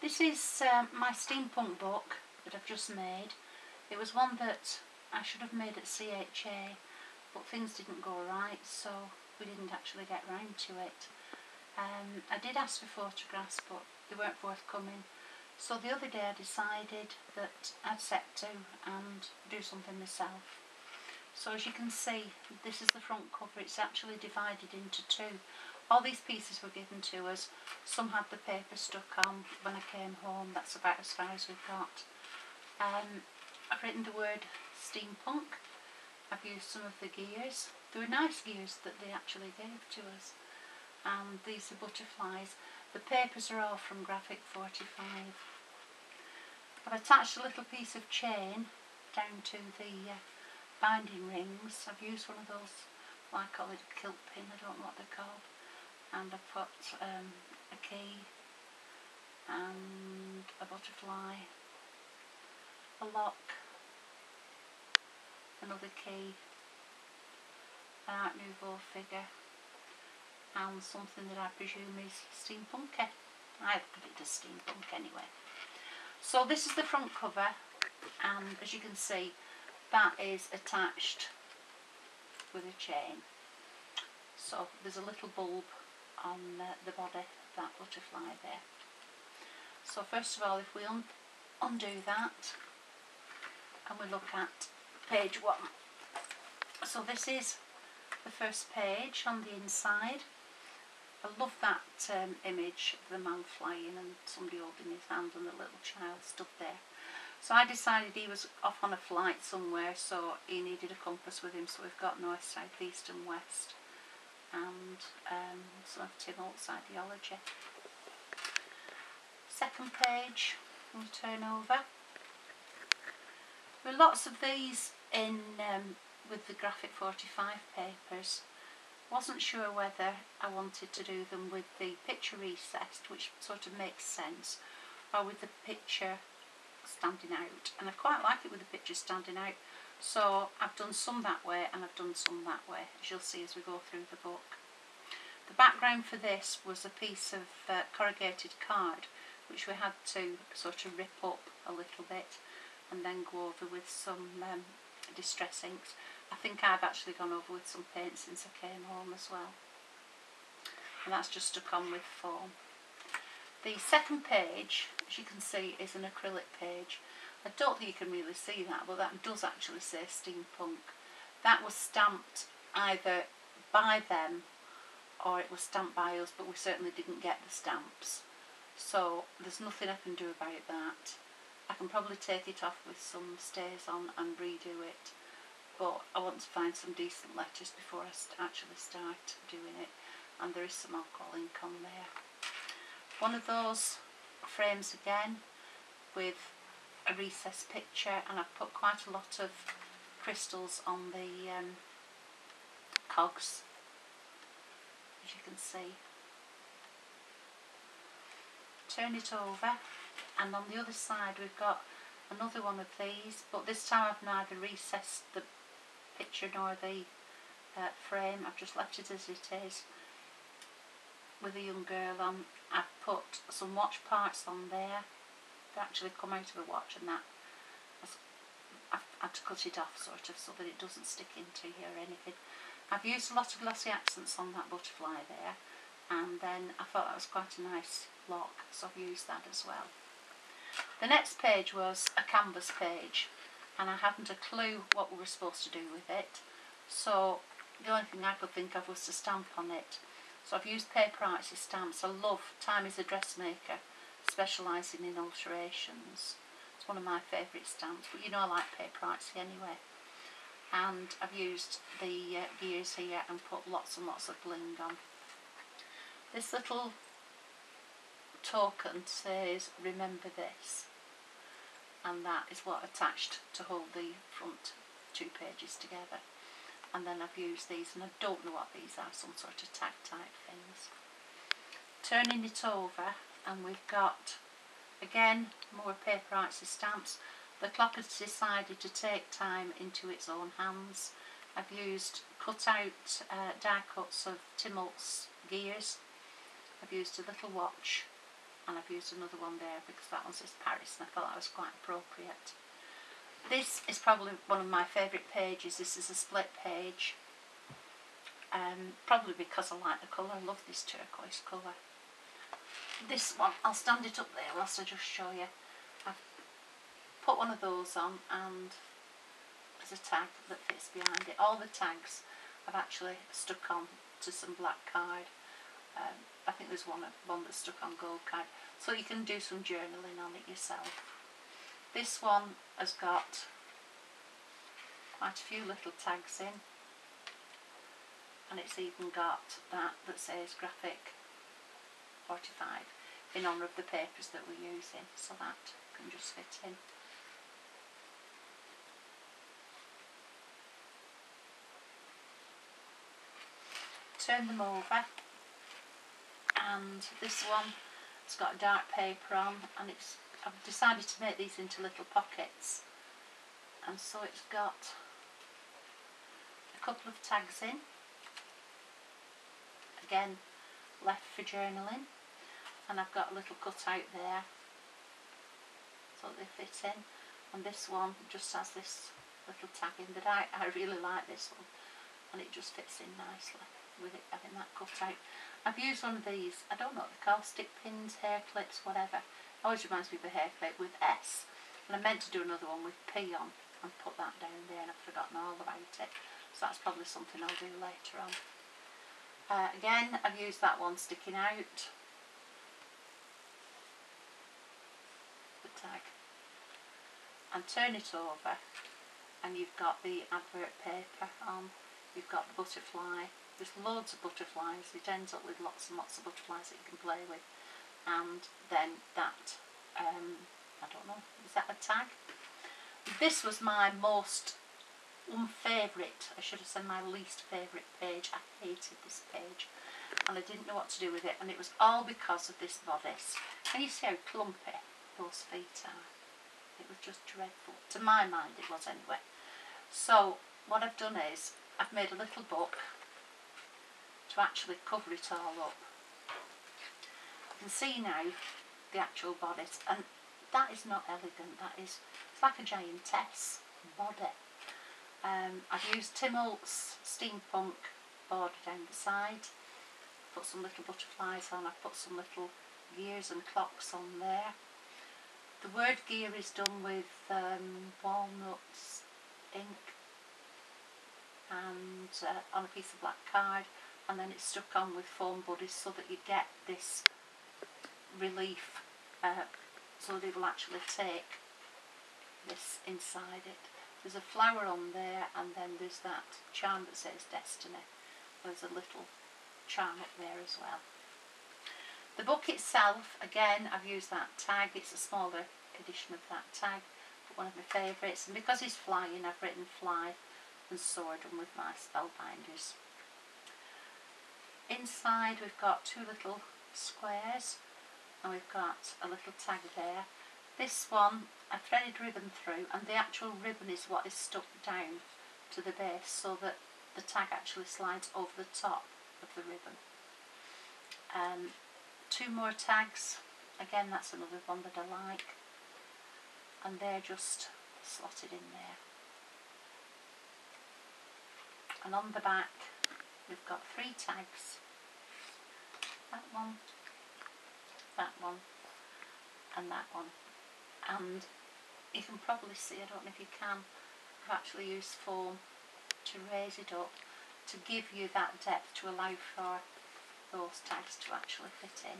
This is my steampunk book that I've just made. It was one that I should have made at CHA, but things didn't go right, so we didn't actually get round to it. I did ask for photographs, but they weren't forthcoming. So the other day I decided that I'd set to and do something myself. So as you can see, this is the front cover. It's actually divided into two. All these pieces were given to us. Some had the paper stuck on when I came home. That's about as far as we've got. I've written the word steampunk. I've used some of the gears. They were nice gears that they actually gave to us. And these are butterflies. The papers are all from Graphic 45. I've attached a little piece of chain down to the binding rings. I've used one of those, well, I call it a kilt pin, I don't know what they're called. And I've put a key and a butterfly, a lock, another key, an Art Nouveau figure, and something that I presume is steampunky. I put it as steampunk anyway. So this is the front cover, and as you can see, that is attached with a chain. So there's a little bulb on the body of that butterfly there. So first of all, if we undo that and we look at page 1. So this is the first page on the inside. I love that image of the man flying and somebody holding his hand and the little child stood there. So I decided he was off on a flight somewhere, so he needed a compass with him, so we've got north, south, east and west, and some of Tim Holt's ideology. Second page, we'll turn over. There are lots of these in with the Graphic 45 papers. Wasn't sure whether I wanted to do them with the picture recessed, which sort of makes sense, or with the picture standing out, and I quite like it with the picture standing out, so I've done some that way and I've done some that way, as you'll see as we go through the book. The background for this was a piece of corrugated card which we had to sort of rip up a little bit and then go over with some distress inks. I think I've actually gone over with some paint since I came home as well, and that's just stuck on with foam. The second page, as you can see, is an acrylic page. I don't think you can really see that, but that does actually say steampunk. That was stamped either by them or it was stamped by us, but we certainly didn't get the stamps. So there's nothing I can do about that. I can probably take it off with some stays on and redo it, but I want to find some decent letters before I actually start doing it, and there is some alcohol ink on there. One of those frames again with a recessed picture, and I've put quite a lot of crystals on the cogs, as you can see. Turn it over, and on the other side we've got another one of these, but this time I've neither recessed the picture nor the frame. I've just left it as it is with a young girl on. I've put some watch parts on there that actually come out of a watch, and that I've had to cut it off sort of so that it doesn't stick into you or anything. I've used a lot of glossy accents on that butterfly there, and then I thought that was quite a nice lock, so I've used that as well. The next page was a canvas page, and I hadn't a clue what we were supposed to do with it, so the only thing I could think of was to stamp on it. So I've used paper artsy stamps. I love Time is a Dressmaker, specialising in alterations. It's one of my favourite stamps, but you know I like paper artsy anyway. And I've used the gears here and put lots and lots of bling on. This little token says remember this, and that is what attached to hold the front two pages together. And then I've used these, and I don't know what these are, some sort of tag type things. Turning it over, and we've got again more paper artsy stamps. The clock has decided to take time into its own hands. I've used cut out die cuts of Tim Holt's gears. I've used a little watch and I've used another one there because that one says Paris, and I thought that was quite appropriate. This is probably one of my favourite pages. This is a split page, probably because I like the colour. I love this turquoise colour. This one, I'll stand it up there whilst I just show you. I've put one of those on, and there's a tag that fits behind it. All the tags I've actually stuck on to some black card. I think there's one that's stuck on gold card, so you can do some journaling on it yourself. This one has got quite a few little tags in, and it's even got that says graphic 45 in honour of the papers that we're using, so that can just fit in. Turn them over, and this one has got a dark paper on, and I've decided to make these into little pockets, and so it's got a couple of tags in, again left for journaling, and I've got a little cutout there so they fit in, and this one just has this little tag in, but I really like this one, and it just fits in nicely with it having that cutout. I've used one of these, I don't know what they're called, stick pins, hair clips, whatever. It always reminds me of a hair clip with S, and I meant to do another one with P on and put that down there, and I've forgotten all about it, so that's probably something I'll do later on. Again, I've used that one sticking out, the tag, and turn it over, and you've got the advert paper on, you've got the butterfly. There's loads of butterflies. It ends up with lots and lots of butterflies that you can play with, and then that, I don't know, is that a tag? This was my most unfavourite, I should have said my least favourite page. I hated this page, and I didn't know what to do with it, and it was all because of this bodice. Can you see how clumpy those feet are? It was just dreadful. To my mind it was anyway. So what I've done is I've made a little book to actually cover it all up. You can see now the actual bodice, and that is not elegant. It's like a giantess body. I've used Tim Holt's Steampunk border down the side, put some little butterflies on, I've put some little gears and clocks on there. The word gear is done with walnuts ink and on a piece of black card, and then it's stuck on with foam buddies so that you get this relief, so that it will actually take this inside it. There's a flower on there, and then there's that charm that says Destiny. There's a little charm up there as well. The book itself, again, I've used that tag. It's a smaller edition of that tag, but one of my favourites, and because he's flying, I've written fly and sword on with my spellbinders. Inside we've got two little squares, and we've got a little tag there. This one I threaded ribbon through, and the actual ribbon is what is stuck down to the base, so that the tag actually slides over the top of the ribbon. Two more tags, again that's another one that I like, and they're just slotted in there. And on the back we've got three tags, that one, and that one. And you can probably see, I don't know if you can, I've actually used foam to raise it up to give you that depth to allow for those tags to actually fit in.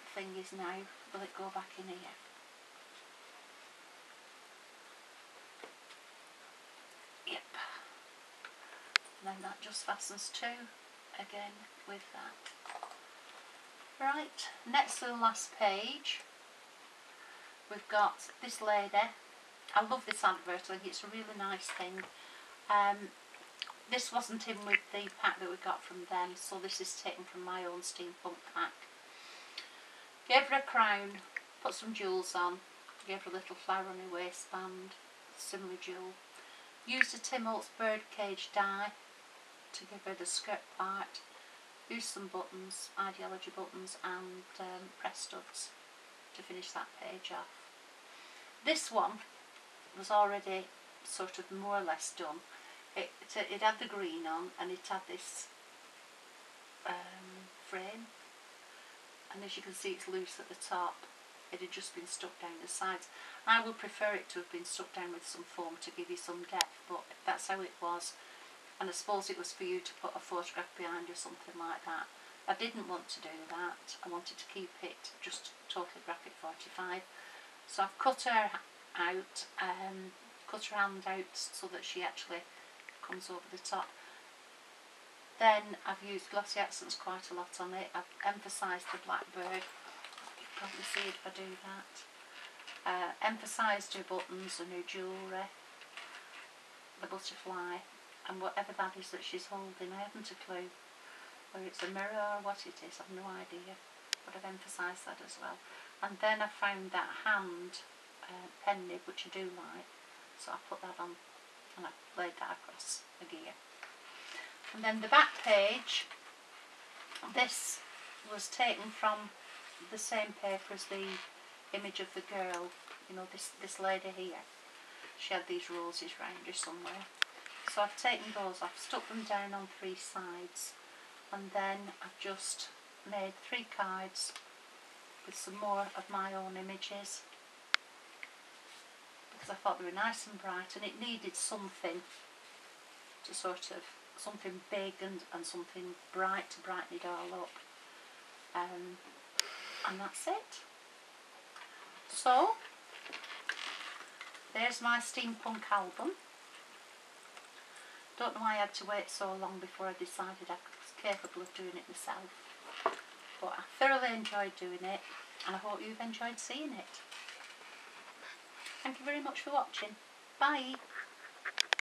The thing is now, will it go back in here? Yep. And then that just fastens too, again with that. Right, next to the last page, we've got this lady. I love this advert, I think it's a really nice thing. This wasn't in with the pack that we got from them, so this is taken from my own Steampunk pack. Gave her a crown, put some jewels on, gave her a little flower on her waistband, similar jewel. Used a Tim Holt's birdcage die to give her the skirt part, used some buttons, ideology buttons, and press studs to finish that page off. This one was already sort of more or less done. It had the green on, and it had this frame, and as you can see it's loose at the top. It had just been stuck down the sides. I would prefer it to have been stuck down with some foam to give you some depth, but that's how it was, and I suppose it was for you to put a photograph behind or something like that. I didn't want to do that. I wanted to keep it just totally graphic 45, so I've cut her out, cut her hand out so that she actually comes over the top. Then I've used glossy accents quite a lot on it. I've emphasised the blackbird. You can probably see it if I do that. Emphasised her buttons and her jewellery, the butterfly, and whatever that is that she's holding. I haven't a clue whether it's a mirror or what it is. I've no idea, but I've emphasised that as well. And then I found that hand pen nib, which I do like, so I put that on and I laid that across the gear. And then the back page, this was taken from the same paper as the image of the girl, you know, this lady here. She had these roses round her somewhere. So I've taken those off, stuck them down on 3 sides, and then I've just made 3 cards with some more of my own images, because I thought they were nice and bright, and it needed something to sort of, something big and something bright to brighten it all up, and that's it. So there's my steampunk album. Don't know why I had to wait so long before I decided I was capable of doing it myself, but I thoroughly enjoyed doing it, and I hope you've enjoyed seeing it. Thank you very much for watching. Bye.